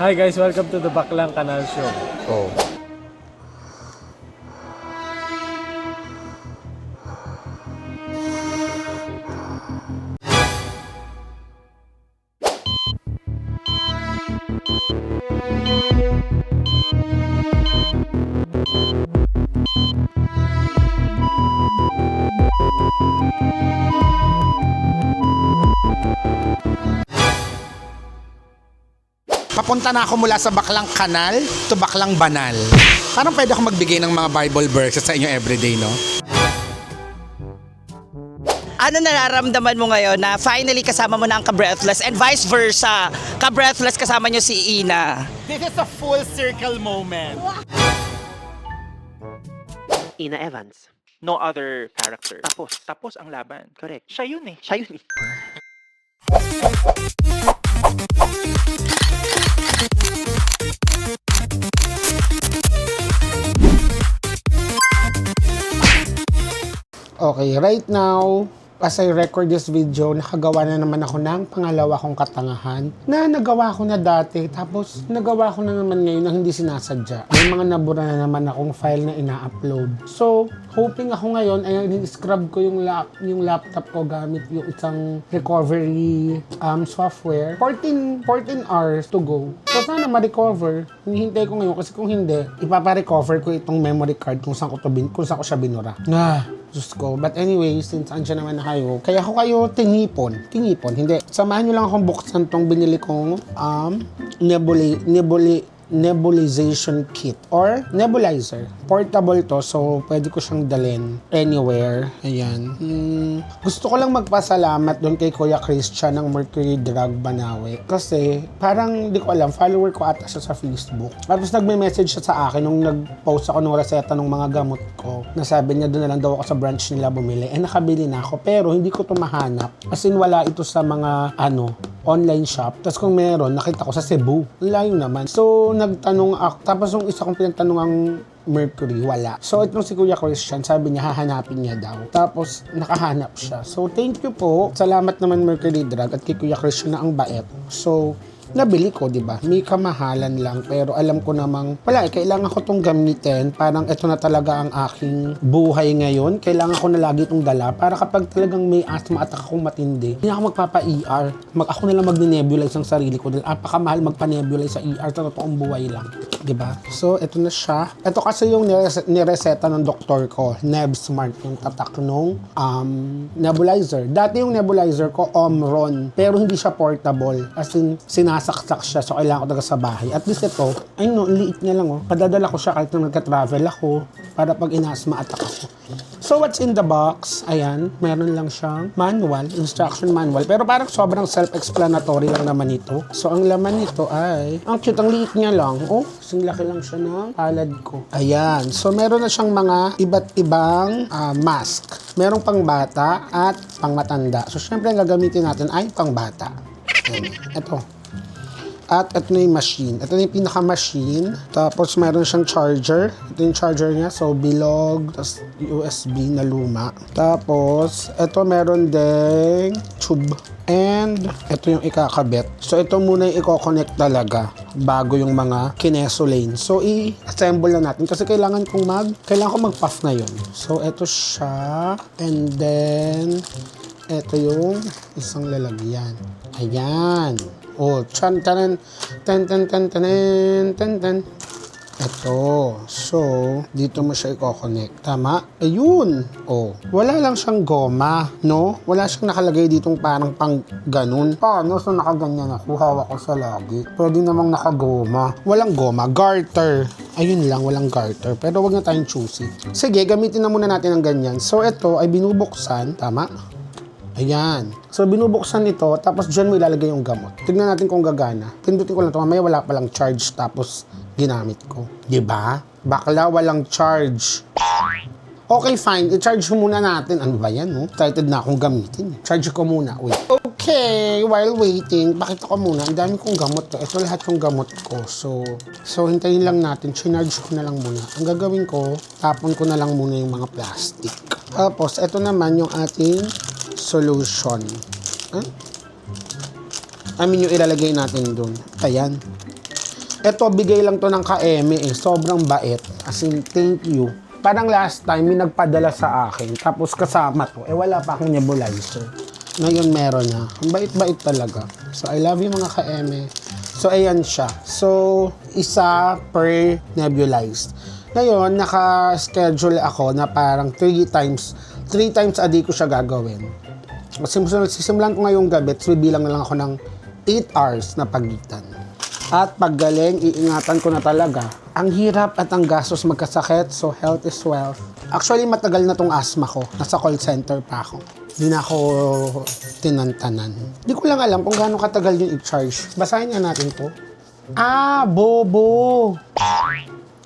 Hi guys, welcome to the Baklang Kanal Show. Oh. Papunta na ako mula sa Baklang Kanal to Baklang Banal. Parang pwede ako magbigay ng mga Bible verses sa inyo everyday, no? Ano nararamdaman mo ngayon na finally kasama mo na ang ka-breathless and vice versa, ka-breathless kasama nyo si Ina? This is a full circle moment. Ina Evans. No other character. Tapos ang laban. Correct. Siya yun eh. Siya yun. Okay, right now, as I record this video, nakagawa na naman ako ng pangalawa kong katangahan na nagawa ko na dati, tapos nagawa ko na naman ngayon na hindi sinasadya. May mga nabura na naman akong file na ina-upload. So, hoping ako ngayon ay scrub ko yung laptop ko gamit yung isang recovery software. 14 hours to go. So, sana ma-recover. Hinihintay ko ngayon kasi kung hindi, ipapa-recover ko itong memory card kung saan ko siya binura. Diyos ko. But anyway, since andyan naman na kayo, kaya ko kayo tinipon. Hindi. Samahan nyo lang akong buksan tong binili kong nebulization kit or nebulizer. Portable to, so pwede ko siyang dalhin anywhere. Ayan. Gusto ko lang magpasalamat doon kay Kuya Christian ng Mercury Drug Banawe. Kasi parang, di ko alam, follower ko ata siya sa Facebook. Tapos nagme-message siya sa akin nung nag-post ako ng reseta ng mga gamot ko. Nasabi niya doon na lang daw ako sa branch nila bumili. Nakabili na ako, pero hindi ko to mahanap. As in, wala ito sa mga, online shop. Tapos kung meron, nakita ko sa Cebu. Ang layo naman. So, nagtanong ako. Tapos yung isa kong pinagtanong ang Mercury, wala. So, itong si Kuya Christian, sabi niya, hahanapin niya daw. Tapos, nakahanap siya. So, thank you po. Salamat naman Mercury Drug at kay Kuya Christian na ang bait. So, nabili ko, di ba? May kamahalan lang, pero alam ko namang, kailangan ko tong gamitin. Parang ito na talaga ang aking buhay ngayon. Kailangan ko na lagi itong dala para kapag talagang may asthma attack akong matindi, hindi ako magpapa-ER. Ako na lang mag-nebulize ang sarili ko dahil apakamahal magpa-nebulize sa ER sa totoong buhay lang. Di ba? So, ito na siya. Ito kasi yung nireseta ng doktor ko, NebSmart, yung tatak nung nebulizer. Dati yung nebulizer ko, Omron, pero hindi siya portable. As in, sinasaksak siya, so kailangan ko talaga sa bahay. At least ito, liit niya lang, padadala ko siya kahit nung nagka-travel ako para pag inasma attack ako. So, what's in the box? Ayan, meron lang siyang manual, instruction manual, pero parang sobrang self-explanatory lang naman ito. So, ang laman nito ay, ang cute, ang liit niya lang. Oh, kasing laki lang siya ng palad ko. Ayan, so meron na siyang mga iba't ibang mask. Merong pang bata at pang matanda. So, syempre, ang gagamitin natin ay pang bata. Ayan, ito. At ito na yung machine. Ito na yung pinaka-machine. Tapos mayroon siyang charger. Ito yung charger niya. So, bilog. Tapos USB na luma. Tapos, ito meron ding tube. And ito yung ikakabit. So, ito muna yung i-connect talaga bago yung mga kineso lane. So, i-assemble na natin. Kasi kailangan ko mag-puff na yun. So, ito siya. And then, ito yung isang lalagyan. Ayan. Oh, tan. Ito. So, dito mo siya i-connect. Tama? Ayun. Oh, wala lang siyang goma, no? Wala siyang nakalagay ditong parang pang ganun. Paano? So, nakaganyan ako. Hawak ko sa lagi. Pwede namang nakagoma. Walang goma. Garter. Ayun lang, walang garter. Pero wag na tayong choosy. Sige, gamitin na muna natin ang ganyan. So, ito ay binubuksan. Tama? Ayan. So, binubuksan ito, tapos dyan mo ilalagay yung gamot. Tignan natin kung gagana. Pindutin ko lang ito. Mamaya wala palang charge, tapos ginamit ko. Diba? Bakla, walang charge. Okay, fine. I-charge mo muna natin. Ano ba yan, no? Excited na akong gamitin. Charge ko muna. Wait. Okay, while waiting, pakita ko muna. Ang dami kong gamot to. Ito lahat yung gamot ko. So hintayin lang natin. Chinarge ko na lang muna. Ang gagawin ko, tapon ko na lang muna yung mga plastic. Tapos, ito naman yung ating solution. Yung ilalagay natin dun. Ayan. Ito, bigay lang to ng ka-eme eh. Sobrang bait. As in, thank you. Parang last time, may nagpadala sa akin. Tapos kasama to. Eh, wala pa akong nebulizer. Ngayon meron na. Ang bait-bait talaga. So, I love you mga ka-eme. So, ayan siya. So, isa per nebulized. Ngayon, naka-schedule ako na parang 3 times a day ko siya gagawin. Sisimulan ko ngayong gabi, so bibilang na lang ako ng 8 hours na pagitan. At paggaling, iingatan ko na talaga. Ang hirap at ang gastos magkasakit, so health is wealth. Actually, matagal na tong asthma ko. Nasa call center pa ako. Hindi na ako tinantanan. Hindi ko lang alam kung gaano katagal yung i-charge. Basahin nga natin to. Ah, bobo!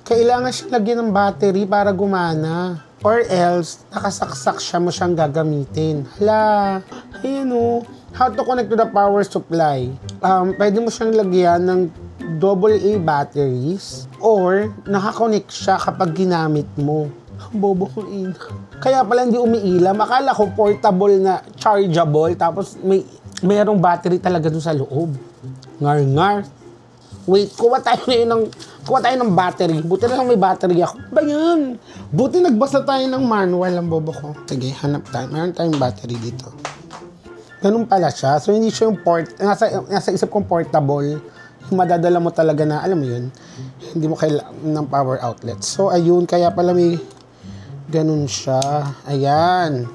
Kailangan siya lagyan ng battery para gumana. Or else, nakasaksak siya mo siyang gagamitin. Hala, ayan o. How to connect to the power supply. Pwede mo siyang lagyan ng AA batteries or nakakonect siya kapag ginamit mo. Ang bobo ko ina. Kaya pala hindi umiilam. Akala ko portable na chargeable tapos mayroong battery talaga dun sa loob. Ngar-ngar. Wait, kuha tayo ng battery. Buti na lang may battery ako. Ba yan? Buti nagbasa tayo ng manual ang bobo ko. Sige, hanap tayo. Meron tayong battery dito. Ganun pala siya. So, hindi siya yung nasa isip kong portable. Yung madadala mo talaga na, alam mo yun, hindi mo kailangan ng power outlet. So, ayun. Kaya pala may ganun siya. Ayan.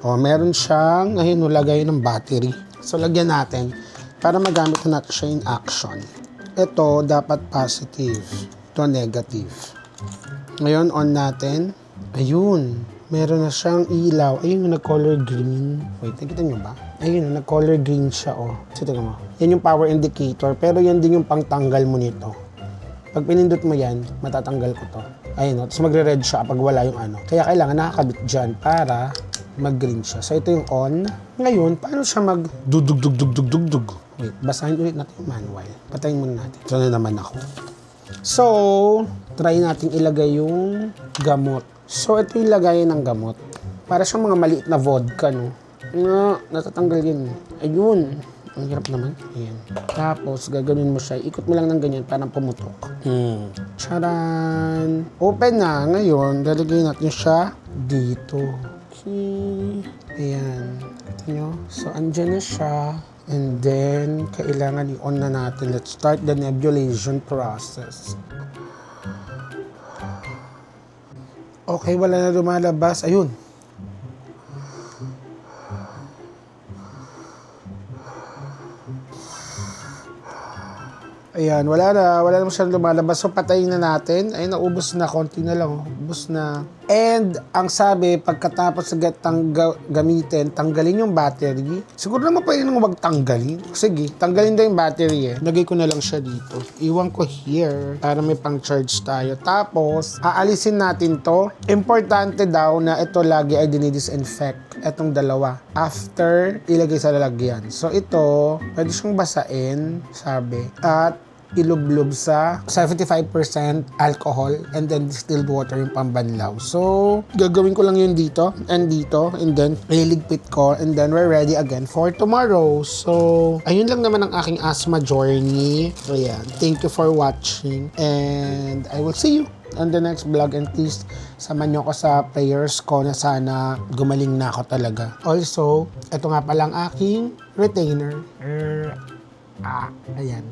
O, meron siyang, ayun, lagay ng battery. So, lagyan natin para magamit na natin siya in action. Ito, dapat positive. Ito, negative. Ngayon, on natin. Ayun. Meron na siyang ilaw. Ayun yung nag-color green. Wait, nakita nyo ba? Ayun, nag-color green siya, oh. So, tingnan mo. Yan yung power indicator, pero yan din yung pangtanggal mo nito. Pag pinindot mo yan, matatanggal ko to. Ayun, oh. Tapos magre-red siya pag wala yung ano. Kaya kailangan nakakabit dyan para mag-green siya. So, ito yung on. Ngayon, paano siya mag-dug-dug-dug-dug-dug-dug? Wait, basahin ulit natin yung manual. Patayin muna natin. Ito na naman ako. So, try natin ilagay yung gamot. So, ito yung lagayan ng gamot. Para siyang mga maliit na vodka, no? Natatanggal yun. Ayun. Ang hirap naman. Ayan. Tapos, gaganunin mo siya. Ikot mo lang ng ganyan, parang pumutok. Charan! Open na. Ngayon, lalagay natin siya dito. Okay. Ayan. Ito nyo. So, andyan na siya. And then, kailangan i-on na natin. Let's start the nebulization process. Okay, wala na lumalabas. Ayun. Ayan, wala na masyadong lumalabas. So, patayin na natin. Ayun, naubos na. Konti na lang. Ubos na. And, ang sabi, pagkatapos gamitin, tanggalin yung battery. Siguro naman pwede nang wag tanggalin. Sige, tanggalin daw yung battery eh. Lagay ko na lang siya dito. Iwan ko here para may pang-charge tayo. Tapos, aalisin natin to. Importante daw na ito lagi ay dinidisinfect. Etong dalawa. After, ilagay sa lalagyan. So, ito, pwede siyang basain, sabi. At, ilublob sa 75% alcohol and then distilled water yung pambanlaw. So, gagawin ko lang yun dito and then liligpit ko and then we're ready again for tomorrow. So, ayun lang naman ang aking asthma journey. So, yeah. Thank you for watching and I will see you on the next vlog and please samahan nyo ko sa prayers ko na sana gumaling na ako talaga. Also, ito nga palang aking retainer. Ayan.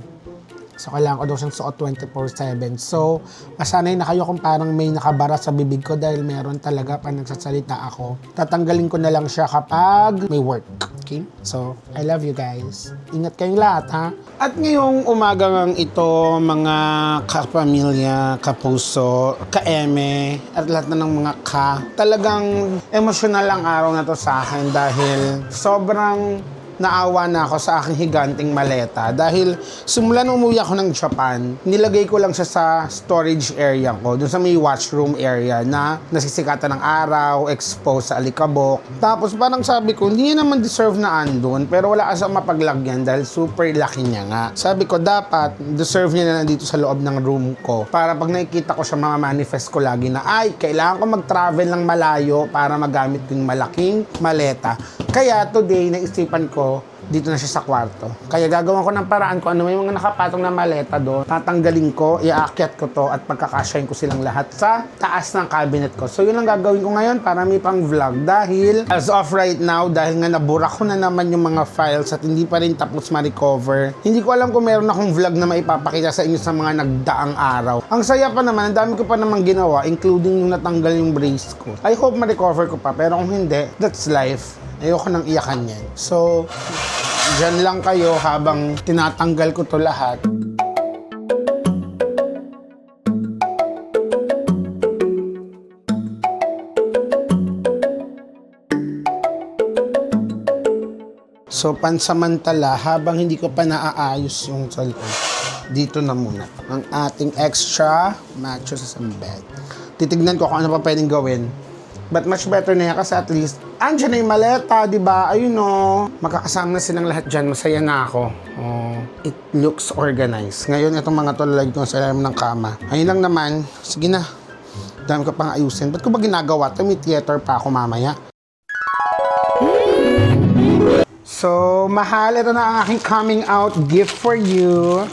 So, kailangan ko daw siyang suot 24/7. So, masanay na kayo kung parang may nakabara sa bibig ko dahil meron talaga pag nagsasalita ako. Tatanggalin ko na lang siya kapag may work. Okay? So, I love you guys. Ingat kayong lahat, ha? At ngayong umaga ng ito, mga kapamilya, kapuso, ka-eme, at lahat na ng mga talagang emosyonal ang araw na to sa akin dahil sobrang naawa na ako sa aking higanting maleta dahil simula nung umuwi ako ng Japan, nilagay ko lang siya sa storage area ko, dun sa may washroom area na nasisikatan ng araw, exposed sa alikabok. Tapos parang sabi ko, hindi niya naman deserve na andun, pero wala kasi mapaglagyan dahil super laki niya nga. Sabi ko, dapat deserve niya na nandito sa loob ng room ko para pag nakikita ko siya, manifest ko lagi na, ay, kailangan ko mag-travel ng malayo para magamit yung malaking maleta. Kaya today, naisipan ko, dito na siya sa kwarto. Kaya gagawin ko ng paraan kung ano may mga nakapatong na maleta doon. Tatanggalin ko, iakyat ko to at pagkakasyahin ko silang lahat sa taas ng cabinet ko. So yun ang gagawin ko ngayon para may pang vlog. Dahil as of right now, dahil nga nabura ko na naman yung mga files at hindi pa rin tapos ma-recover, hindi ko alam kung meron akong vlog na maipapakita sa inyo sa mga nagdaang araw. Ang saya pa naman, ang dami ko pa namang ginawa, including yung natanggal yung brace ko. I hope ma-recover ko pa, pero kung hindi, that's life. Ayoko nang iyakan yan. So, dyan lang kayo habang tinatanggal ko to lahat. So, pansamantala, habang hindi ko pa naaayos yung sa loob, dito na muna ang ating extra mattress sa bed. Titignan ko kung ano pa pwedeng gawin. But much better na yan kasi at least, andyan na yung maleta, di ba? Ayun o. Makakasama na silang lahat dyan. Masaya na ako. Oh, it looks organized. Ngayon, itong mga to lalagay ko sa ilalim ng kama. Ayun lang naman. Sige na. Dami ko pang ayusin. Ba't ko ba ginagawa? May theater pa ako mamaya. So, mahal, ito na ang aking coming out gift for you.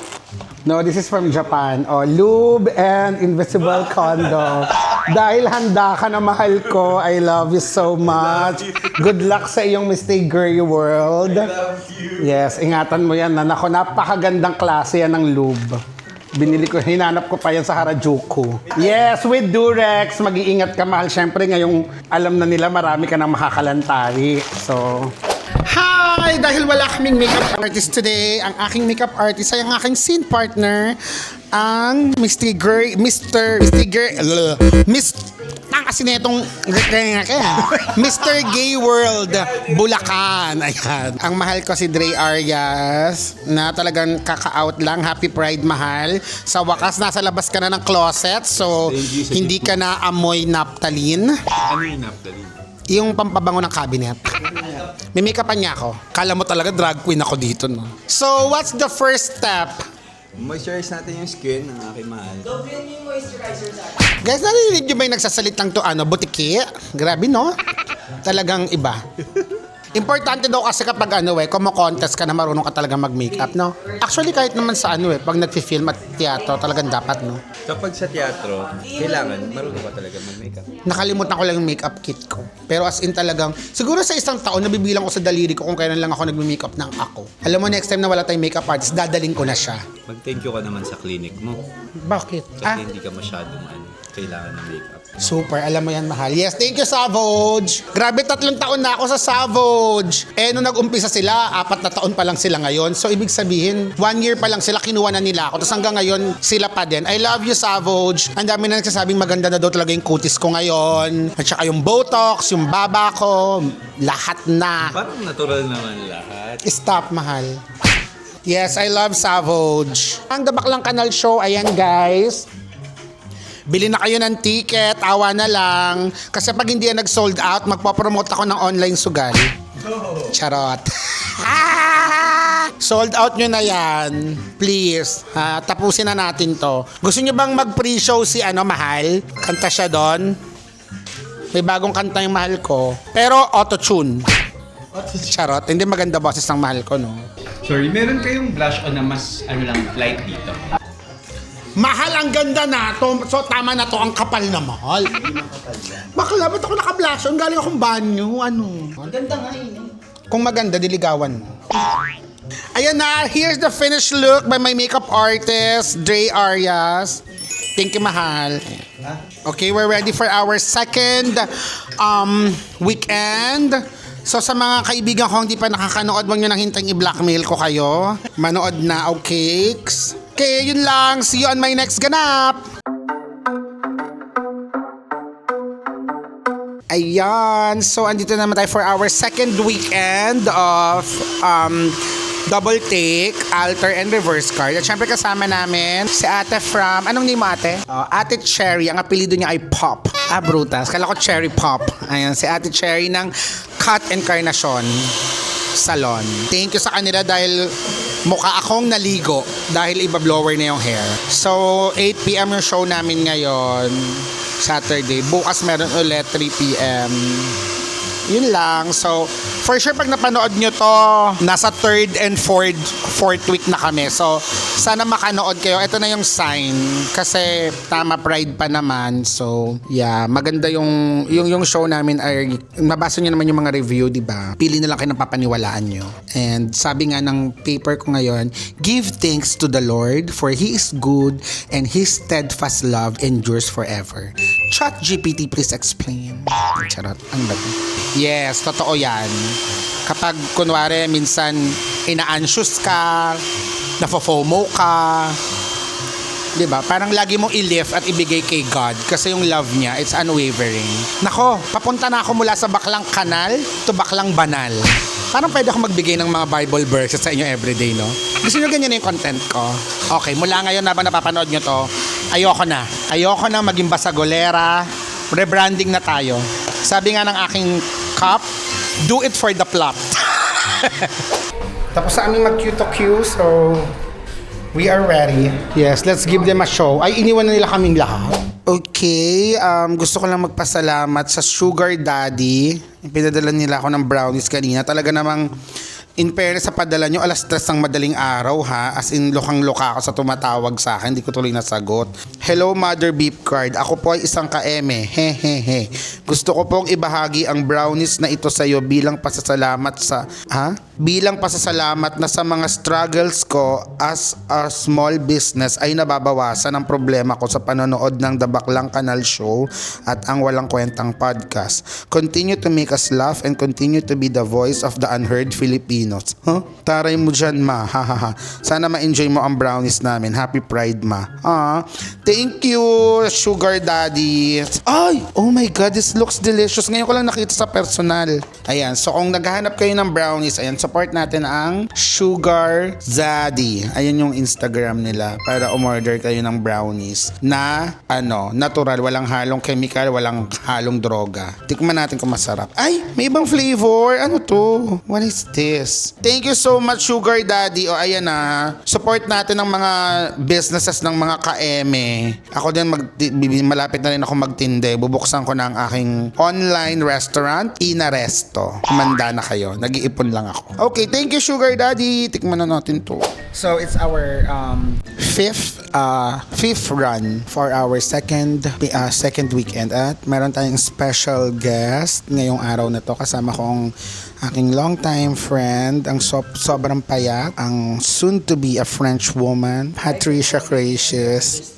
No, this is from Japan. Oh, lube and invisible condom. Dahil handa ka na, mahal ko. I love you so much. Good luck sa iyong Mistake Girl World. I love you. Yes, ingatan mo yan. Nako, napakagandang klase yan ng lube. Binili ko, hinanap ko pa yan sa Harajuku. Yes, with Durex. Mag-iingat ka, mahal. Siyempre, ngayong alam na nila, marami ka nang makakalantari. So, hi! Dahil wala kaming makeup artist today, ang aking makeup artist ay ang aking scene partner, ang Mr. Gay World Bulacan. Ayan. Ang mahal ko si Dre Arias, na talagang kaka-out lang. Happy Pride, mahal. Sa wakas, nasa labas ka na ng closet, so hindi ka na amoy naphthalene. Ano yung naphthalene? Yung pampabango ng cabinet. May make-upan niya ako. Kala mo talaga drag queen ako dito, no? So, what's the first step? Moisturize natin yung skin ng aking mahal. Guys, narinig nyo ba yung nagsasalitang to, butiki? Grabe, no? Talagang iba. Importante daw kasi kapag kumo-contest ka na marunong ka talaga mag-makeup, no? Actually, kahit naman sa pag nag-film at teatro, talagang dapat, no? Kapag sa teatro, kailangan marunong ka talaga mag-makeup. Nakalimutan ko lang yung makeup kit ko. Pero as in talagang, siguro sa isang taon, nabibilang ko sa daliri ko kung kailan lang ako nagme-makeup ng ako. Alam mo, next time na wala tayong makeup artist, dadaling ko na siya. Mag-thank you ka naman sa clinic mo. Bakit? Kasi hindi ka masyadong kailangan ng makeup. Super, alam mo yan, mahal. Yes, thank you, Savage. Grabe, 3 taon na ako sa Savage. Nung nag-umpisa sila, 4 na taon pa lang sila ngayon. So, ibig sabihin, 1 year pa lang sila, kinuha na nila ako. Tapos hanggang ngayon, sila pa din. I love you, Savage. Ang dami na nagsasabing maganda na daw talaga yung kutis ko ngayon. At saka yung Botox, yung baba ko, lahat na. Parang natural naman lahat. Stop, mahal. Yes, I love Savage. Ang The Baklang Kanal Show, ayan guys. Bili na kayo ng ticket, awa na lang. Kasi pag hindi yan nag-sold out, magpapromote ako ng online sugal. Charot. Sold out nyo na yan. Please. Tapusin na natin to. Gusto nyo bang mag-pre-show si Mahal? Kanta siya doon. May bagong kanta yung mahal ko. Pero auto-tune. Charot. Hindi maganda boses ng mahal ko, no? Sorry, meron kayong blush on na mas light dito? Mahal, ang ganda na to. So, tama na to. Ang kapal na, mahal. Bakla, ba't ako naka-blush on? Galing akong banyo. Maganda nga yun. Kung maganda, diligawan mo. Ayan na. Here's the finished look by my makeup artist, Dre Arias. Thank you, mahal. Okay, we're ready for our second weekend. So sa mga kaibigan ko hindi pa nakakanood, wag nyo nang hintayin i-blackmail ko kayo. Manood na, okay? Okay, yun lang. See you on my next ganap. Ayan. So andito naman tayo for our second weekend of double take, alter, and reverse card. At syempre kasama namin si ate from, anong name mo ate? Ate Cherry, ang apelido niya ay Pop. Brutas. Kala ko Cherry Pop. Ayan, si ate Cherry ng Cut Encarnacion Salon. Thank you sa kanila dahil mukha akong naligo dahil iba-blower na yung hair. So, 8 p.m. yung show namin ngayon, Saturday. Bukas meron ulit, 3 p.m. Yun lang. So, For sure, pag napanood nyo to, nasa third and fourth week na kami. So, sana makanood kayo. Ito na yung sign. Kasi, tama, Pride pa naman. So, yeah, maganda yung show namin ay, mabasa nyo naman yung mga review, di ba? Pili na lang kayo ng papaniwalaan nyo. And sabi nga ng paper ko ngayon, give thanks to the Lord for He is good and His steadfast love endures forever. ChatGPT, please explain. Charot. Ano ba ito? Yes, totoo yan. Kapag, kunwari, minsan, ina-anxious ka, nafo-FOMO ka, diba? Parang lagi mong i-lift at ibigay kay God kasi yung love niya, it's unwavering. Nako, papunta na ako mula sa baklang kanal to baklang banal. Parang pwede ako magbigay ng mga Bible verses sa inyo everyday, no? Gusto nyo ganyan yung content ko? Okay, mula ngayon habang napapanood nyo to, ayoko na. Ayoko na maging basagolera. Rebranding na tayo. Sabi nga ng aking cup, do it for the plot. Tapos sa aming mag-Q2Q, so we are ready. Yes, let's give them a show. Ay, iniwan na nila kaming lahat. Okay, gusto ko lang magpasalamat sa Sugar Daddy. Pinadala nila ako ng brownies kanina. Talaga namang, in fairness sa padala nyo, 3:00 ng madaling araw ha. As in, lukang-luka ako sa tumatawag sa akin. Hindi ko tuloy nasagot. Hello, Mother Beep Card. Ako po ay isang ka-eme. Hehehe. Gusto ko pong ibahagi ang brownies na ito sa iyo bilang pasasalamat sa... Ha? Bilang pasasalamat na sa mga struggles ko as a small business ay nababawasan ang problema ko sa panonood ng The Baklang Kanal Show at ang Walang Kwentang Podcast. Continue to make us laugh and continue to be the voice of the unheard Filipinos. Huh? Taray mo dyan, ma. Hahaha. Sana ma-enjoy mo ang brownies namin. Happy Pride, ma. Thank you, Sugar Daddy. Ay! Oh my God, this looks delicious. Ngayon ko lang nakita sa personal. Ayan, so kung naghahanap kayo ng brownies, ayan, support natin ang Sugar Daddy. Ayan yung Instagram nila para umorder kayo ng brownies na, natural, walang halong chemical, walang halong droga. Tikman natin kung masarap. Ay, may ibang flavor. Ano to? What is this? Thank you so much, Sugar Daddy. O, ayan na. Support natin ang mga businesses ng mga ka-eme. Ako din, malapit na rin ako magtinde. Bubuksan ko na ang aking online restaurant, Ina Resto. Kumanda na kayo. Nag-iipon lang ako. Okay, thank you, Sugar Daddy. Tikman na natin to. So, it's our fifth run for our second weekend. At meron tayong special guest ngayong araw na to. Kasama kong aking longtime friend, ang sobrang payat, ang soon to be a French woman, Patricia Gracious.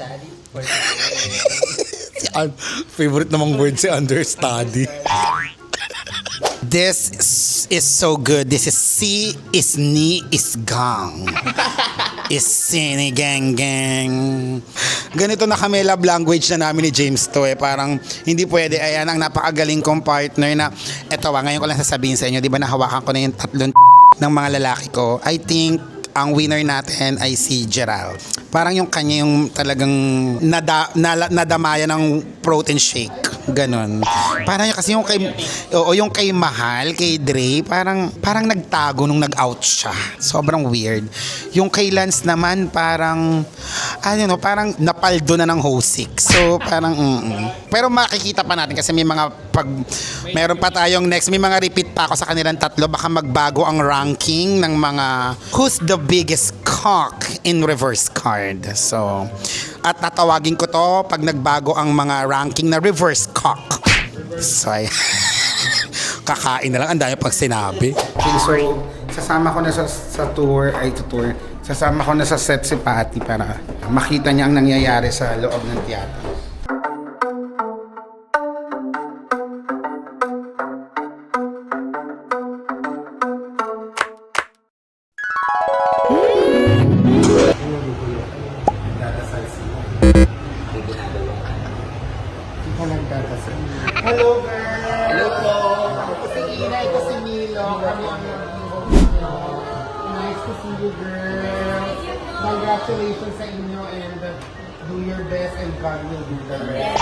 Favorite namang word si understudy. This is so good. This is si is ni is gang. Is sini gang gang. Ganito na kami love language na namin ni James to eh. Parang hindi pwede. Ayan ang napakagaling kong partner na eto ngayon ko lang sasabihin sa inyo. Di ba nahawakan ko na yung 3 ng mga lalaki ko. I think ang winner natin ay si Gerald. Parang yung kanya yung talagang nadamaya ng protein shake. Ganon. Parang kasi yung kay Mahal, kay Dre, parang nagtago nung nag-out siya. Sobrang weird. Yung kay Lance naman, parang napaldo na ng hosik. So, parang, Pero makikita pa natin kasi meron pa tayong next, may mga repeat pa ako sa kanilang tatlo. Baka magbago ang ranking ng mga who's the biggest cock in reverse card. So, at tatawagin ko to pag nagbago ang mga ranking na reverse cock. So, kakain na lang. Ang dami pag sinabi. Okay, so, sasama ko na sa tour. Sasama ko na sa set si Patty para makita niya ang nangyayari sa loob ng teatro. Hello, girl! Hello po! Ito si Ina, ito si Milo. Kami ang nice to see you, girl. Congratulations sa inyo and do your best and God will do the rest.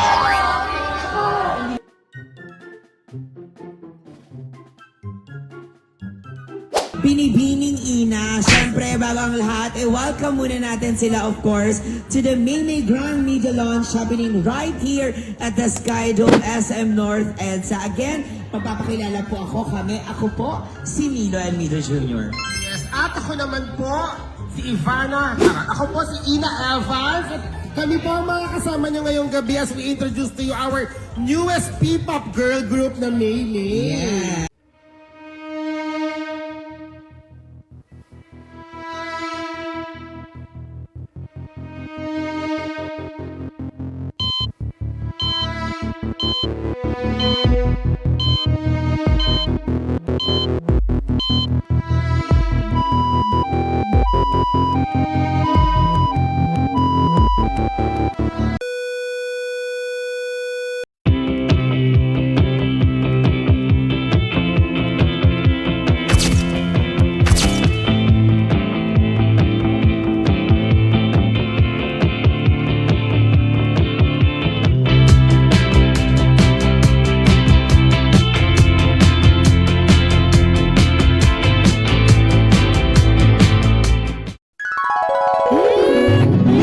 Binibining Ina. Siyempre, bago ang lahat, welcome muna natin sila, of course, to the Maymay Grand Media Launch happening right here at the Sky Dome SM North EDSA. Again, Magpapakilala po ako po si Milo and Milo Jr. Yes, at ako naman po, si Ivana. Ako po si Ina Evans. At kami po ang mga kasama niyo ngayong gabi as we introduce to you our newest P-pop girl group na Maymay. Yeah.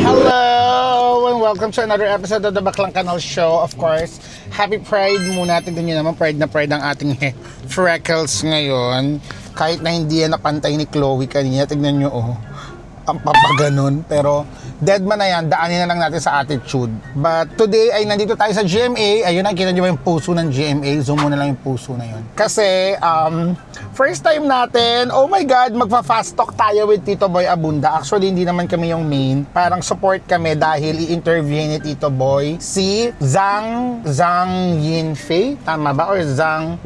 Hello! And welcome to another episode of the Baklang Kanal Show. Of course, happy Pride muna. Tignan nyo naman, Pride na Pride ang ating freckles ngayon. Kahit na hindi yan napantay ni Chloe kanina, tignan nyo, oh. Ang papaganon. Pero, dead man na yan, daanin na lang natin sa attitude. But today ay nandito tayo sa GMA. Ayun, nakikita nyo ba yung puso ng GMA? Zoom mo na lang yung puso na yun. Kasi, first time natin, oh my God, magpa-fast talk tayo with Tito Boy Abunda. Actually, hindi naman kami yung main. Parang support kami dahil i-interview ni Tito Boy si Zhang Yinfei. Tama ba? Or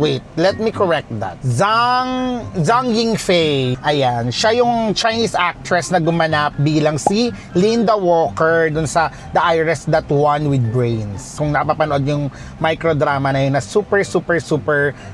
wait, let me correct that. Zhang Yinfei. Ayan, siya yung Chinese actress na gumanap bilang si Linda Walker dun sa The Iris That One with Brains. Kung napapanood yung microdrama na yun na super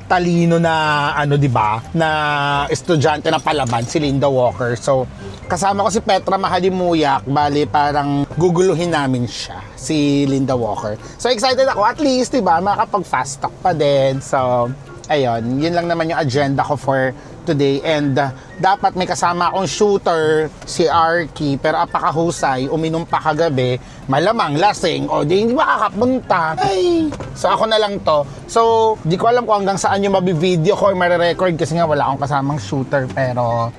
talino na di ba? Na estudyante na palaban si Linda Walker. So kasama ko si Petra Mahalimuyak, bali parang guguluhin namin siya, si Linda Walker. So excited ako, at least, di ba, makakapag fast talk pa din. So ayun, yun lang naman yung agenda ko for today. And dapat may kasama akong shooter, si Arky, pero apakahusay, uminom pa kagabi, malamang lasing, o di hindi makakapunta. Ay, so ako na lang to. So, di ko alam kung hanggang saan yung mabivideo ko or marirecord kasi nga wala akong kasamang shooter, pero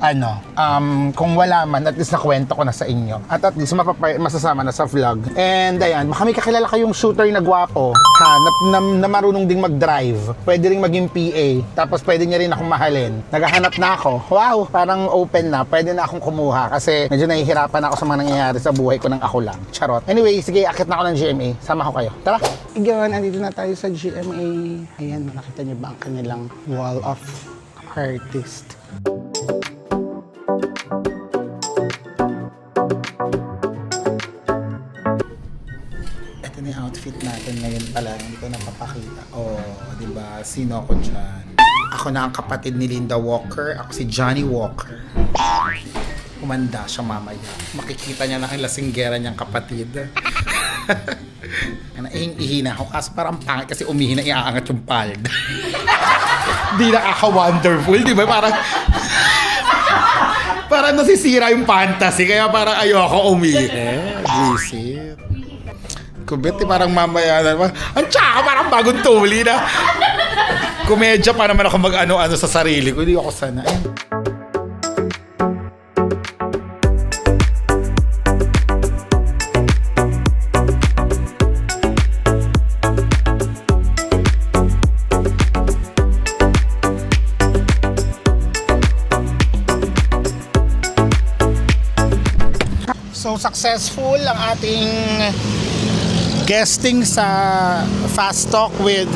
kung wala man, at least nakwento ko na sa inyo. At least masasama na sa vlog. And ayan, baka may kakilala kayong shooter na gwapo, na marunong ding mag-drive. Pwede ring maging PA, tapos pwede niya rin akong mahalin. Naghahanap na ako. Wow, parang open na. Pwede na akong kumuha kasi medyo nahihirapan ako sa mga nangyayari sa buhay ko ng ako lang. Charot. Anyway, sige, akit na ako ng GMA. Sama ko kayo. Tara! Igawan, andito na tayo sa GMA. Ayan, nakita niyo ba ang kanilang wall of artist? Ito na yung outfit natin ngayon pala. Hindi ko napapakita. Oh, di ba? Sino ako dyan? Ako na ang kapatid ni Linda Walker. Ako si Johnny Walker. Umanda siya mamaya. Makikita niya na ang lasinggera niyang kapatid. Ihing-ihi na ako. Kaso parang pangit kasi umihi na iaangat yung palda. Di nakaka-wonderful, di ba? Parang nasisira yung fantasy. Kaya parang ayoko umihi. Visit. Kubit, parang mamaya na. Ang tsaka, parang bagong tuli na. Komedya pa naman ako mag-ano-ano sa sarili ko. Hindi ako sana. So, successful ang ating guesting sa Fast Talk with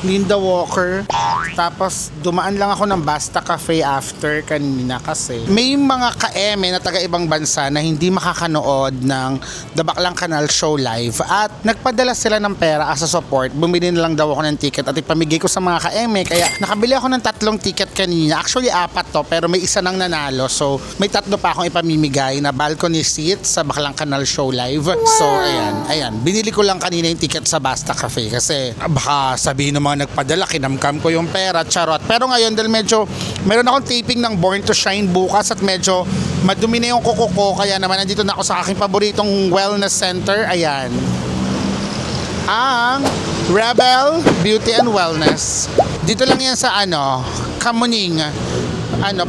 Linda Walker. Tapos dumaan lang ako ng Basta Cafe after kanina kasi may mga ka-eme na taga-ibang bansa na hindi makakanood ng The Baklang Kanal Show live at nagpadala sila ng pera as a support. Bumili na lang daw ako ng ticket at ipamigay ko sa mga ka-eme, kaya nakabili ako ng 3 ticket kanina. Actually 4 to, pero may isa nang nanalo, so may 3 pa akong ipamimigay na balcony seat sa Baklang Kanal Show live. So ayan, binili ko lang kanina yung ticket sa Basta Cafe kasi baka sabihin ng mga nagpadala, kinamkam ko yung pera, charot. Pero ngayon, dahil meron akong taping ng Born to Shine bukas at medyo madumi na yung kuko ko, kaya naman nandito na ako sa aking paboritong wellness center. Ayan. ang Rebel Beauty and Wellness. Dito lang yan sa Kamuning.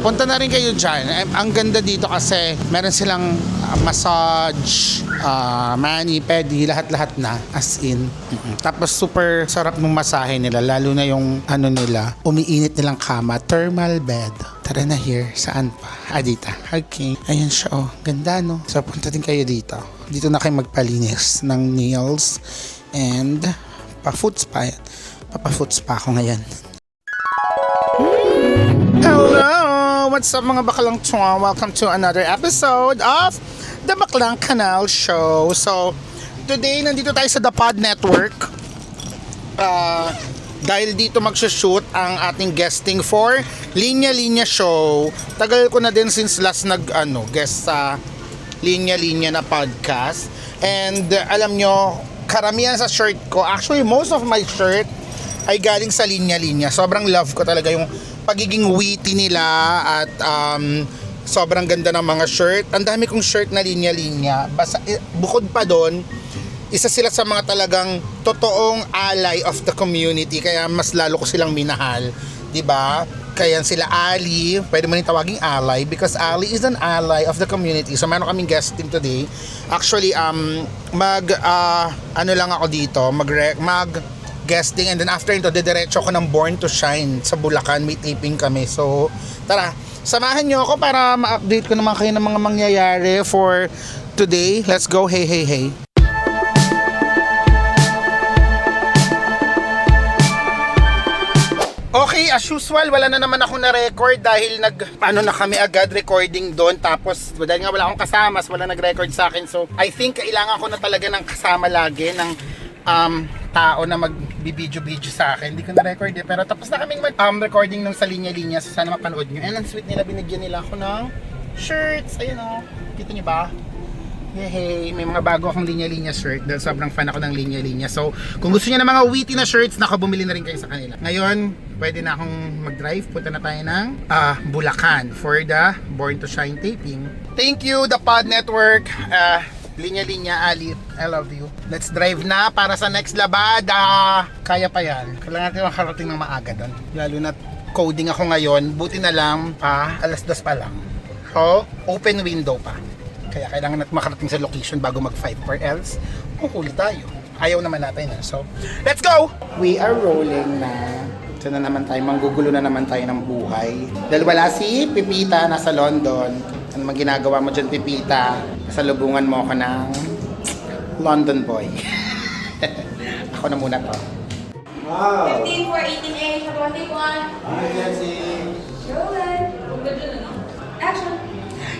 Punta na rin kayo dyan. Ang ganda dito kasi meron silang massage, mani, pedi, lahat-lahat na. As in. Tapos super sarap ng masahe nila. Lalo na yung nila, umiinit nilang kama. Thermal bed. Tara na here. Saan pa? Dito. Okay. Ayan siya Ganda no? So punta din kayo dito. Dito na kayo magpalinis ng nails. And pa-foot spa. Papa-foot spa ako ngayon. Hello! What's up mga baklang chua? Welcome to another episode of The Baklang Kanal Show. So, today nandito tayo sa The Pod Network. Dahil dito magshoot ang ating guesting for Linya Linya Show. Tagal ko na din since last guest sa Linya Linya na podcast. And alam nyo, karamihan sa shirt ko, actually most of my shirt ay galing sa Linya Linya. Sobrang love ko talaga yung pagiging witty nila at sobrang ganda ng mga shirt. Ang dami kong shirt na linya-linya. Bukod pa doon, isa sila sa mga talagang totoong ally of the community. Kaya mas lalo ko silang minahal. 'Di ba? Kaya sila Ali, pwede mo rin tawaging ally because Ali is an ally of the community. So meron kaming guesting today. Actually, lang ako dito, guesting, and then after ito, didiretso ako ng Born to Shine sa Bulacan. May taping kami. So, tara, samahan nyo ako para ma-update ko naman kayo ng mga mangyayari for today. Let's go, hey, hey, hey. Okay, as usual, wala na naman ako na-record dahil na kami agad recording doon. Tapos, dahil nga wala akong kasama, wala nag-record sa akin. So, I think kailangan ko na talaga ng kasama lagi ng tao na magbibideo-video sa akin. Hindi ko na-record pero tapos na kaming recording nung sa linya-linya. So sana mapanood nyo. And ang sweet nila, binigyan nila ako ng shirts. Ayun kita nyo ba? Yehey, may mga bago akong linya-linya shirt dahil sobrang fan ako ng linya-linya. So kung gusto niyo ng mga witty na shirts, bumili na rin kayo sa kanila. Ngayon, pwede na akong mag-drive. Punta na tayo ng Bulacan for the Born to Shine taping. Thank you, The Pod Network. Linya-linya, Ali, I love you. Let's drive na para sa next labada. Kaya pa yan. Kailangan natin makarating ng maaga doon. Lalo na coding ako ngayon. Buti na lang, 2:00 pa lang. So, open window pa. Kaya kailangan natin makarating sa location bago mag-5 or else, huli tayo. Ayaw naman natin. So, let's go! We are rolling na. Ito na naman tayo. Manggugulo na naman tayo ng buhay. Dahil wala si Pipita, nasa London. Ano mang ginagawa mo dyan, Pipita? Salubungan mo ako ng London boy. Ako na muna to. Wow! 15 for 18A, sa 21. Hi, Jessie! Rolling. Action.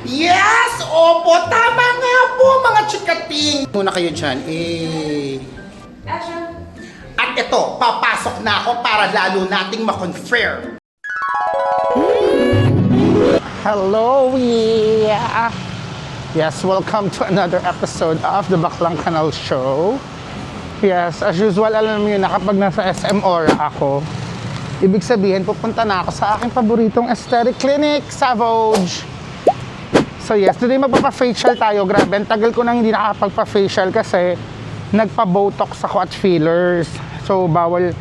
Yes! Opo! Tama nga po, mga chikating! Muna kayo dyan. Action. At ito, papasok na ako para lalo nating ma-confirm. Hello, yeah! Yes, welcome to another episode of the Baklang Kanal Show. Yes, as usual, alam niyo na kapag nasa SM Aura ako, ibig sabihin, pupunta na ako sa aking paboritong aesthetic clinic, Savage. So yes, today magpapa-facial tayo. Grabe, ang tagal ko nang hindi nakapagpa-facial kasi nagpa-botox ako at fillers. So bawal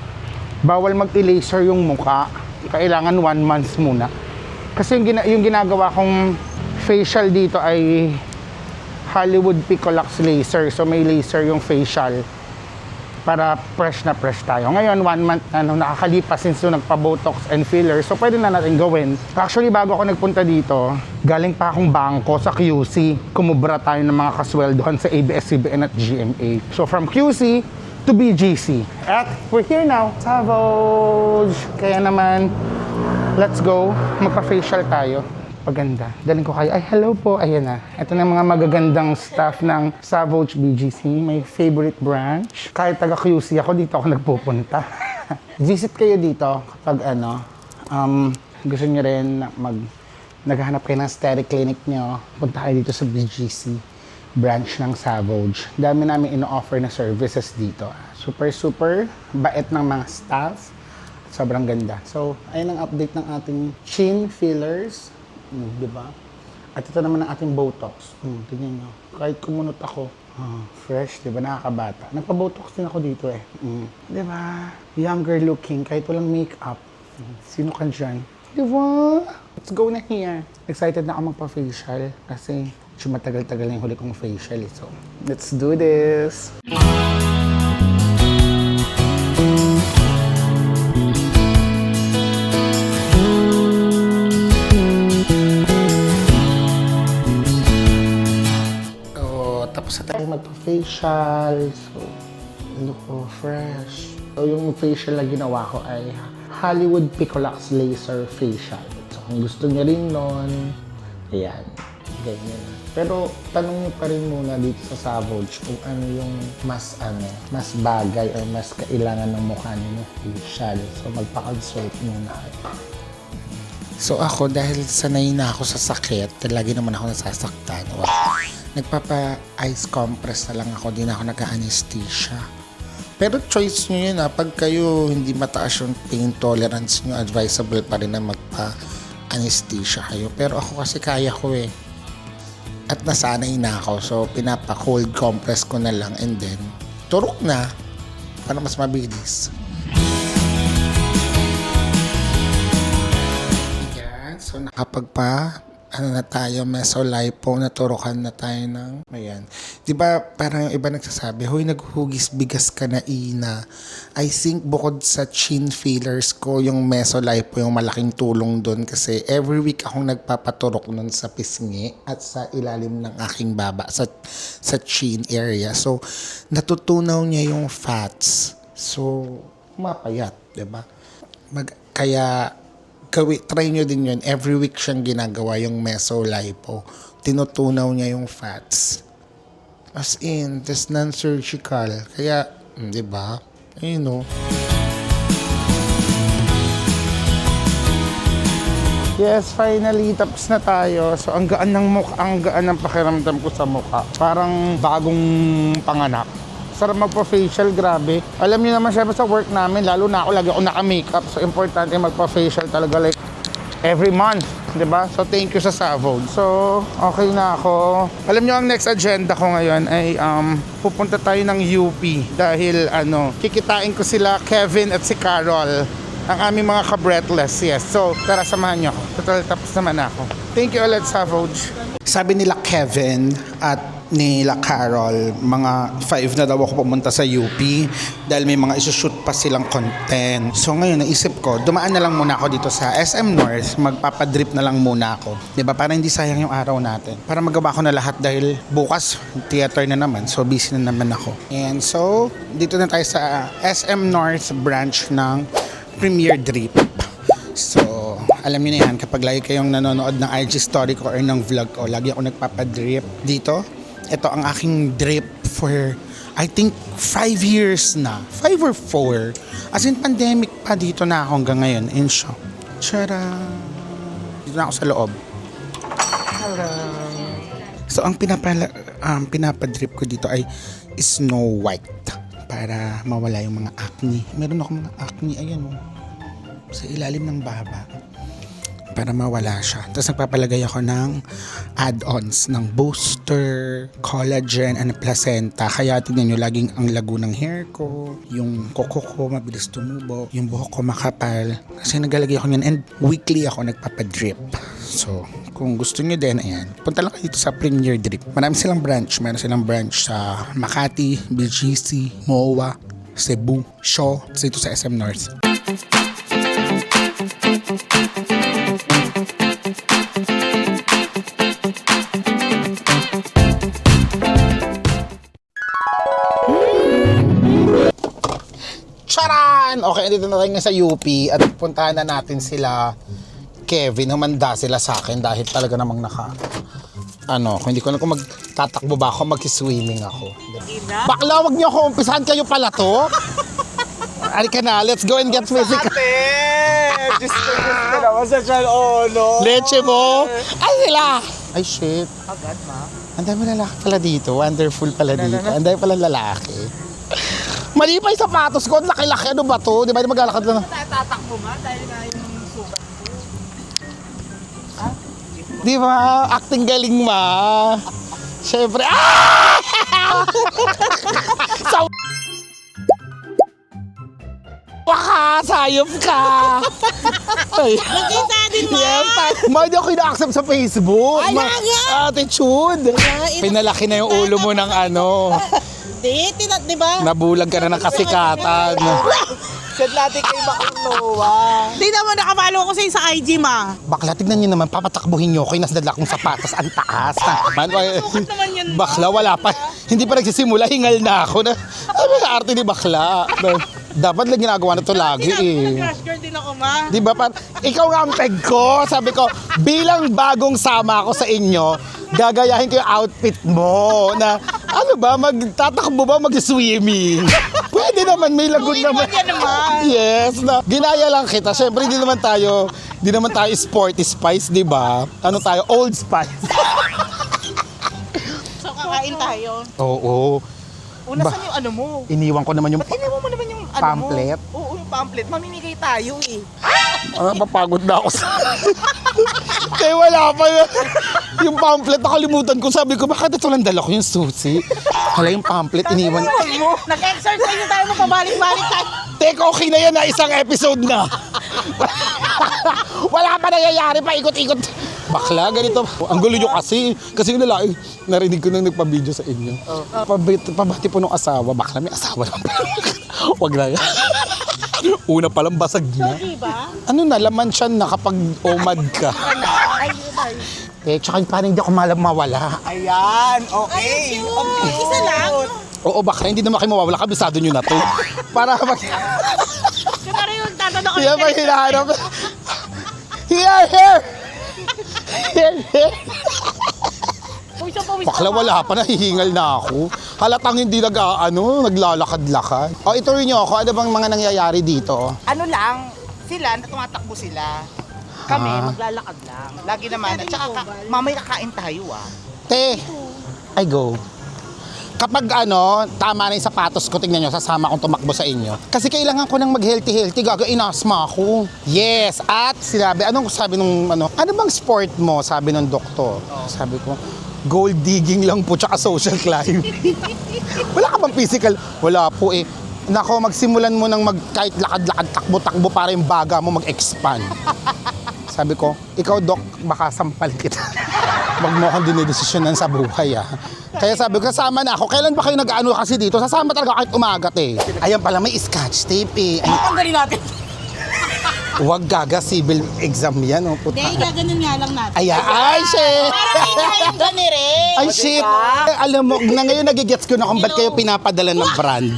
mag-laser yung muka. Kailangan 1 month muna. Kasi yung ginagawa kong facial dito ay Hollywood Picolux laser. So may laser yung facial para fresh na fresh tayo. Ngayon, 1 month nakakalipas since nagpa-botox and filler. So pwede na natin gawin. Actually, bago ako nagpunta dito, galing pa akong bangko sa QC. Kumubra tayo ng mga kasweldohan sa ABS-CBN at GMA. So from QC to BGC. At we're here now, Savage. Kaya naman, let's go. Magpa-facial tayo. Paganda. Daling ko kayo. Ay, hello po. Ayan na. Ito na mga magagandang staff ng Savage BGC. My favorite branch. Kahit taga QC ako, dito ako nagpupunta. Visit kayo dito kapag gusto nyo rin naghahanap kayo ng aesthetic clinic nyo. Punta kayo dito sa BGC branch ng Savage. Dami namin ino-offer na services dito. Super bait ng mga staff. Sobrang ganda. So, ayun ang update ng ating chin fillers. Di ba? At ito naman ang ating Botox. Tingnan nyo. Kahit kumunot ako, Oh, fresh, di ba? Nakakabata. Nagpa-botox din ako dito eh. Di ba? Younger looking, kahit walang makeup. Sino ka dyan? Di ba? Let's go na here. Excited na ako magpa-facial kasi matagal-tagal na yung huli kong facial. So, let's do this! Tapos na tayo magpa-facial. So, look ko fresh. So, yung facial na ginawa ko ay Hollywood Picolex Laser Facial. So, kung gusto niya rin nun, ayan, ganyan. Pero, tanong niyo pa rin muna dito sa Savage kung ano yung mas bagay or mas kailangan ng mukha niyo facial. So, magpa-consult muna. So, ako, dahil sanay na ako sa sakit, lagi naman ako nasasaktan. Nagpapa-ice compress na lang ako, di na ako nag-anesthesia. Pero choice nyo yun pag kayo hindi mataas yung pain tolerance nyo, advisable pa rin na magpa-anesthesia kayo. Pero ako kasi kaya ko eh. At nasanay na ako, so pinapa-cold compress ko na lang and then turok na para mas mabilis. Ayan, so na tayo, mesolipo, naturukan na tayo ng, ayan. Diba, parang yung iba nagsasabi, huy, naghuhugis bigas ka na, Ina. I think bukod sa chin fillers ko, yung mesolipo, yung malaking tulong doon kasi every week akong nagpapaturok nun sa pisngi at sa ilalim ng aking baba, sa chin area. So, natutunaw niya yung fats. So, mapayat, diba? Kaya, try nyo din yun. Every week siyang ginagawa yung mesolipo. Tinutunaw niya yung fats. As in, this non-surgical. Kaya, di ba? Ayun o. Yes, finally, tapos na tayo. So, ang gaan ng mukha, ang gaan ng pakiramdam ko sa mukha. Parang bagong panganak. Sarap magpa-facial, grabe. Alam niyo naman syempre sa work namin, lalo na ako, lagi ako naka-makeup. So, importante magpa-facial talaga like every month, di ba? So, thank you sa Savage. So, okay na ako. Alam niyo, ang next agenda ko ngayon ay pupunta tayo ng UP dahil kikitain ko sila Kevin at si Carol, ang aming mga ka-breathless. Yes, so tara, samahan niyo ako. Total, tapos naman ako. Thank you ulit, Savage. Sabi nila Kevin at nila Carol, mga 5 na daw ako pumunta sa UP dahil may mga isushoot pa silang content. So ngayon, naisip ko, dumaan na lang muna ako dito sa SM North, magpapadrip na lang muna ako. Diba? Para hindi sayang yung araw natin. Para magawa ko na lahat dahil bukas, theater na naman. So busy na naman ako. And so, dito na tayo sa SM North branch ng Premier Drip. So, alam niyo na yan, kapag lagi kayong nanonood ng IG story ko or ng vlog ko, lagi ako nagpapadrip dito. Ito ang aking drip for, I think, 5 years na. 5 or 4. As in, pandemic pa, dito na ako hanggang ngayon. In shop. Tara! Dito na ako sa loob. Tara! So, ang pinapadrip ko dito ay Snow White. Para mawala yung mga acne. Meron akong mga acne, ayan o. Sa ilalim ng baba. Para mawala siya. Tapos nagpapalagay ako ng add-ons ng booster, collagen, and placenta. Kaya tingnan nyo, laging ang lago ng hair ko, yung kuko ko mabilis tumubo, yung buhok ko makapal. Kasi naglalagay ako niyan and weekly ako nagpapadrip. So, kung gusto nyo din, ayan, punta lang kayo dito sa Premier Drip. Marami silang branch. Meron silang branch sa Makati, BGC, MOA, Cebu, Shaw, dito sa SM North. Charan! Okay, dito na tayo sa UP at puntahan na natin sila Kevin. Humanda sila sa akin dahil talaga namang kung hindi ko na kung magtatakbo ba ako, mag-swimming ako. Bakla, wag niyo ako umpisahan, kayo pala to. Alika na, let's go and get physical. Gusto naman sa Chan Ono. Leche mo? Ay, sila! Ay, shit. Agad ma? Ang dami lalaki pala dito. Wonderful pala dito. Ang dami pala lalaki. Mali pa yung sapatos ko. Laki-laki. Ano ba to? Di ba maglalakad lang? Tatakbo nga dahil nga yung sugat ko. Di ba? Acting galing ma. Siyempre. Ah! Waka, sayop ka! Nakita din mo! Yes, hindi ako ina-accept sa Facebook. Attitude. Pinalaki na yung ulo mo ng ano. Di ba? Nabulag ka na ng kasikatan. Send natin kay Bakang Noah. Di naman nakapalo ko sa IG, ma. Bakla, tignan nyo naman, papatakbuhin nyo ko yung nasdala kong sapatos, ang taas. Bakla, wala pa. Hindi pa nagsisimula, hingal na ako. Ano yung arte ni Bakla? Dapat lang ginagawa na to lagi eh. Crush girl din ako, ma. Di ba? Ikaw nga ang peg ko. Sabi ko, bilang bagong sama ako sa inyo, gagayahin ko yung outfit mo. Na, ano ba, magtatakbo ba, mag-swimming? Pwede naman, may lagun naman. Yes, na ginaya lang kita. Siyempre, di naman tayo sporty spice, di ba? Ano tayo, old spice. So, kakain tayo. Oo. Una saan yung ano mo? Iniwan ko naman yung Ba't iniwan mo naman yung ano pamphlet. mo? Oo, yung pamphlet. Mamimigay tayo eh. Mapapagod na ako sa... Kaya wala pa yun. Yung pamphlet, nakalimutan ko. Sabi ko, bakit ito lang dala ko yung susi? Hala, yung pamphlet, iniwan. Nag-exercise na tayo, pabalik-balik tayo. Tek, okay na yan na isang episode na. Wala pa nangyayari pa, ikot-ikot. Bakla, ganito. Ang gulo nyo kasi. Kasi yung lalaki, narinig ko nang nagpa-video sa inyo. Pabati po ng asawa. Bakla, may asawa lang. Wag na yan. Una palang basag niya. Ano na, laman siya na kapag omad ka. Tsaka parang hindi ako mawala. Ayan, okay. Isa lang. Oo, bakla, hindi naman kayo mawawala. Kabisado nyo na to. Para mag... Pero yung tatanong ko. Yan ba hinahanap? Here! Here! Bakla, wala pa, nahihingal na ako. Halatang hindi naglalakad-lakad. O, ituloy nyo ako, ano bang mga nangyayari dito? Ano lang, sila, tumatakbo sila. Kami, maglalakad lang. Lagi naman. At saka, mamaya kakain tayo ah. Te, I go. Kapag tama na yung sapatos ko, tingnan nyo, sasama akong tumakbo sa inyo. Kasi kailangan ko nang mag-healthy-healthy, inasma ako. Yes, at sinabi, anong sabi nung ano bang sport mo? Sabi ng doktor. Sabi ko, gold digging lang po, tsaka social climb. Wala ka bang physical? Wala po eh. Nako, magsimulan mo ng kahit lakad-lakad, takbo-takbo para yung baga mo mag-expand. Sabi ko, ikaw Dok, baka sampalin kita. Wag mo akong dinidesisyonan sa buhay ah. Kaya sabi ko, kasama na ako. Kailan ba kayo nag-ano kasi dito? Sasama talaga kahit umagat eh. Ayan pala, may scotch tape eh. Tanggalin natin. Huwag gaga, civil exam yan. Oh, puta. Hindi, gaganon nga lang natin. Ay, shit! Parang gani rin. Ay, shit! Alam mo, na ngayon nagigets ko na kung ba't kayo pinapadala ng brand.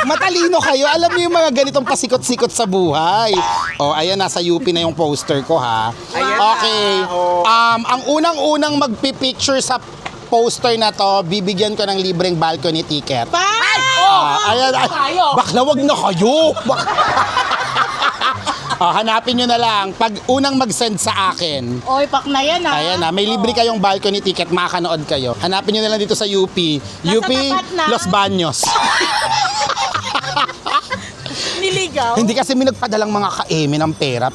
Matalino kayo. Alam niyo yung mga ganitong pasikot-sikot sa buhay. Oh, ayan, nasa UP na yung poster ko, ha? Okay. Ang unang-unang magpipicture sa poster na to, bibigyan ko ng libreng balcony ticket. Ayan, bakla, wag na kayo! Hanapin nyo na lang. Pag unang mag-send sa akin. Oy, pak na yan ah. Ayan na, may libre kayong balcony ticket, makakanood kayo. Hanapin nyo na lang dito sa UP. UP, Los Baños. Niligaw. Hindi kasi may nagpadalang mga ka-eme ng pera,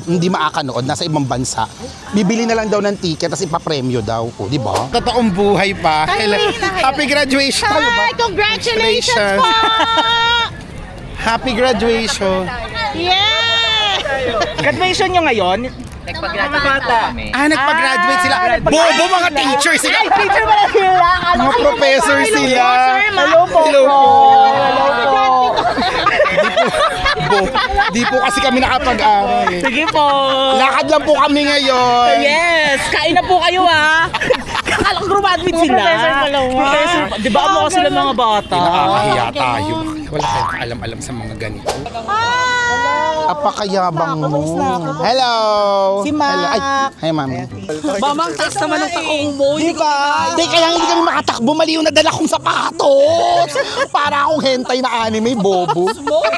hindi makakanood, nasa ibang bansa. Bibili na lang daw ng ticket, tapos ipapremyo daw. O, di ba? Totoong buhay pa. Happy graduation. Hi, congratulations po! Happy graduation. Yeah! Graduation nyo ngayon? Nagpag-graduate sila. Bobo, mga teacher sila. Ay, teacher pala sila! Mga professor sila. Hello po. Di po kasi kami nakapag-aral. Sige po. Lakad lang po kami ngayon. Yes! Kain na po kayo ah! Akala ko graduate sila. Professor pala. Professor. Di ba ano sila mga bata? Nakakahiya tayo. Wala tayong alam-alam sa mga ganito. Apakayabang mo. Hello! Si Mac. Hello. Ay, hi, mami. Mamang, taas naman ng taong mo. Di ba? Di, kaya hindi kami makatakbo. Mali yung nadala kong sapatos. Para akong hentai na anime, bobo.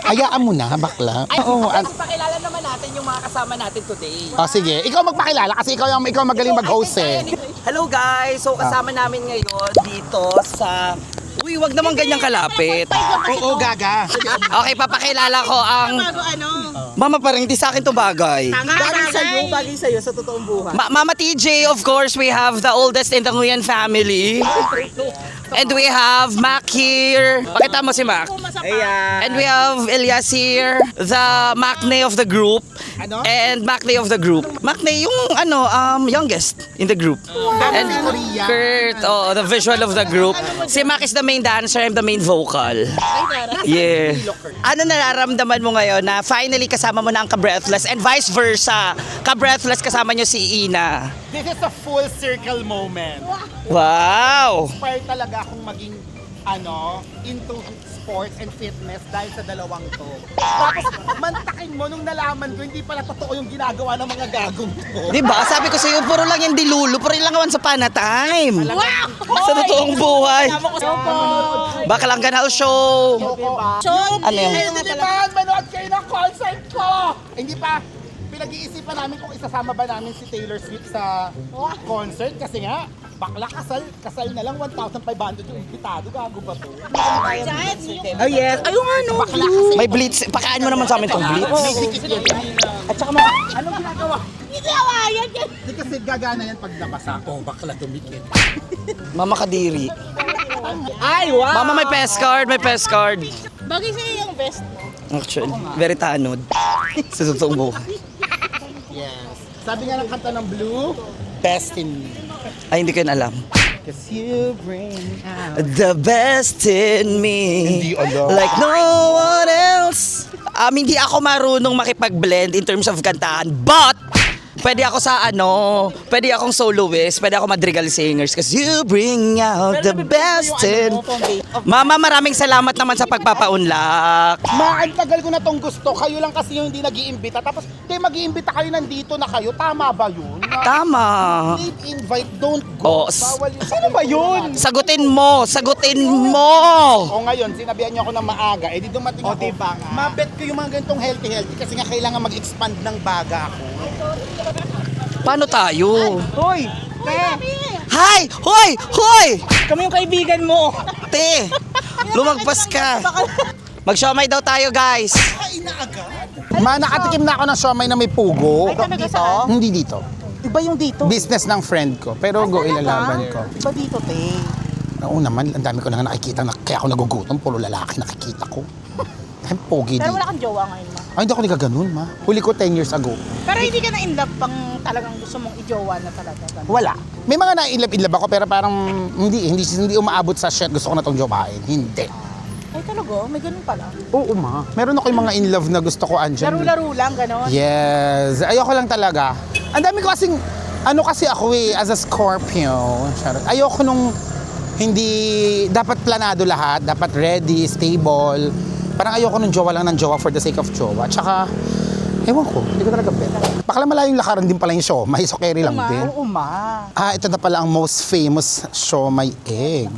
Hayaan mo na, bakla. Oo. Pakilala naman natin yung mga kasama natin today. Sige, ikaw magpakilala kasi ikaw magaling mag-host eh. Hello guys! So kasama namin ngayon dito sa... Uy, wag naman ganyang kalapit. Oo, gaga. Okay, papakilala ko ang... Mama, parang hindi sa akin to bagay. Bagay sa'yo sa totoong buhay. Mama TJ, of course, we have the oldest in the Nguyen family. And we have Mac here. Pakita mo si Mac. And we have Elias here, the Macne of the group. Ano? And Macne of the group. Macne yung youngest in the group. And Kurt, the visual of the group. Si Mac is the main dancer, I'm the main vocal. Yeah. Ano nararamdaman mo ngayon na finally kasama mo na ang ka-breathless and vice versa, ka-breathless kasama nyo si Ina? This is a full circle moment. Wow! Inspired talaga akong maging into sports and fitness dahil sa dalawang to. Tapos mantakin mo nung nalaman ko hindi pala totoo yung ginagawa ng mga gagong to. Diba? Sabi ko sa'yo, puro lang yung dilulo, puro lang naman sa panatime. Wow! Sa totoong buhay. Baklang Ganal Show. Ano yun? Diliman, manood kayo ng concert ko! Hindi pa, pinag-iisipan namin kung isasama ba namin si Taylor Swift sa concert kasi nga, bakla kasal na lang 1,500 yung imbitado, gago ba to? Oh yes. Ayun nga no. Bakla kasi. May blitz. Pakain mo naman sa amin tong blitz. At saka anong ginagawa? Hindi kasi gagana yan pag nabasa. Oh, bakla dumikit. Mama Kadiri. Ay, wow! Mama may pest card, may pest card. Bagay sa'yo yung vest mo. Actually, very tanod. Sa totoong buhay. Yes. Sabi nga ng kanta ng Blue, best in me. Ay, hindi ko yun alam. Cause you bring out The best in me. Hindi alam. Like no one else. Hindi ako marunong makipag-blend in terms of kantahan. But, pwede ako pwede akong soloist, pwede ako madrigal singers. Cause you bring out the best in... Mama, maraming salamat naman sa pagpapaunlak. ang tagal ko na tong gusto. Kayo lang kasi yung hindi nag-iimbita. Tapos, mag-iimbita kayo nandito na kayo. Tama ba yun? Tama. Leave invite, don't go. Oh, Bawal yun. Sino ba yun? Sagutin mo! O ngayon, sinabihan niyo ako ng maaga. Di dumating ako. Diba nga? Mabet ko yung mga ganitong healthy kasi nga kailangan mag-expand ng baga ako. Paano tayo? Hoy! Hi! Hoy! Hoy! Kami yung kaibigan mo. Te! Lumagpas ka. Mag-siomay daw tayo, guys. Ay, na agad. Nakatikim na ako ng siomay na may pugo. Dito? Hindi dito. Iba yung dito. Business ng friend ko. Pero go ilalaban ko. Iba dito, te. Oo naman, ang dami ko na nakikita kaya ako nagugutom. Puro lalaki nakikita ko. Ay, pogi Pero dito. wala kang jowa ngayon, ma. Ay, hindi ako nagaganon, ma. Huli ko 10 years ago. Pero hindi ka na in love pang talagang gusto mong i-jowa na talaga. Ganun. Wala. May mga na-inlove ako pero parang hindi umaabot sa shit. Gusto ko na tong jobain. Hindi. Ay talaga, may ganun pala. Oo, ma. Meron ako yung mga inlove na gusto ko andyan. Laro-laro lang, gano'n. Yes. Ayoko lang talaga. Ang dami ko kasing, kasi ako as a Scorpio. Ayoko nung hindi, dapat planado lahat, dapat ready, stable. Parang ayoko nung jowa lang ng jowa for the sake of jowa. Tsaka, ewan ko, hindi ko talaga bet. Bakla malayong lakaran din pala yung siomay, so carry lang din. Oo, ma. Ito na pala ang most famous siomay egg.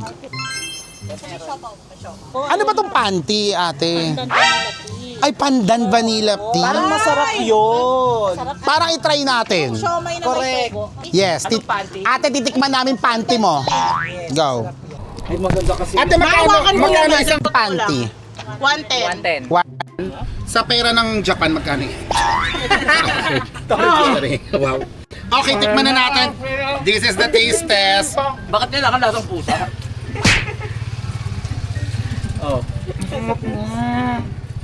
Ano ba tong panty, ate? Ay, pandan vanilla tea. Parang masarap yun. Parang itry natin. Siomay na Correct. may tubo. Yes. Ate, titikman namin panty mo. Go. Ate, magkano isang panty? 110. Sa pera ng Japan, magkano yan? Wow. Okay, tikman na natin. This is the taste test. Bakit kailangan lasang pusa?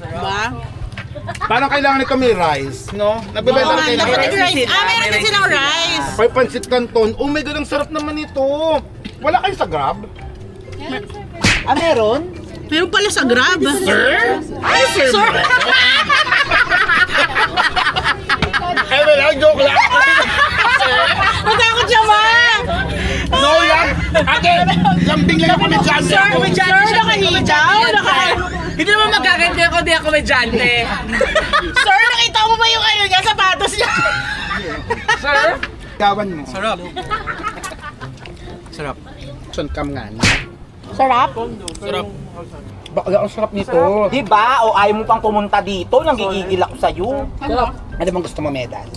Diba? Parang kailangan nito may rice, no? Nagbibenta na kayo ng Dapat rice. rice. Meron din silang rice. May pansit canton. Oh my God, ang sarap naman ito. Wala kayo sa Grab? Meron? Meron pala sa Grab. Sir? Ano sir? Sir? Ay, wala, joke lang. Matakot siya, ma! No, yan. Ate, lambing lang ako ni John. Sir, nakahijaw? Hindi naman magkakanta ko, di ako medyante. Sir, nakita mo ba yung niya, sapatos niya? Sir? Gawan mo. Sarap. Sarap. Chon kam nga. Sarap? Sarap. Bakla, ang sarap nito. Diba? O ayaw mo pang pumunta dito, nanggigigil ako sa'yo. Ano bang gusto mo, medal?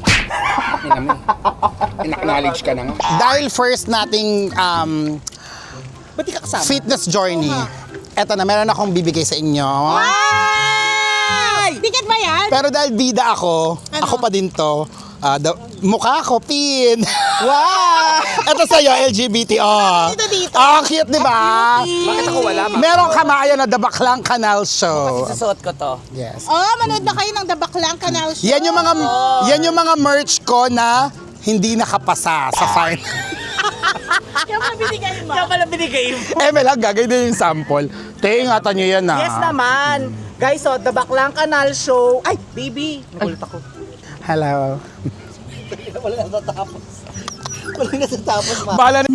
In-acknowledge ka na nga. Dahil first nating Ba't di ka kasama? fitness journey, eto na, meron akong bibigay sa inyo. Ay! Ticket ba yan? Pero dahil bida ako pa din to, mukha ko, pin. Wow! Ito sa'yo, LGBT, oh. Dito. Oh, cute, di ba? Bakit ako wala? Meron ka maayan na The Baklang Canal Show. Susuot ko to. Yes. Oh, manood na kayo ng The Baklang Canal Show. Yan yung mga merch ko na hindi nakapasa sa final. Yung mga binigay mo. Kaya pala binigay mo. Lang, gagawin din yung sample. Ingatan nyo yan, Yes naman. Guys, so, The Baklang Canal Show. Ay, baby. Nagulat ako. Hello. Wala na tatapos. Wala na tatapos, ma. Bahala na.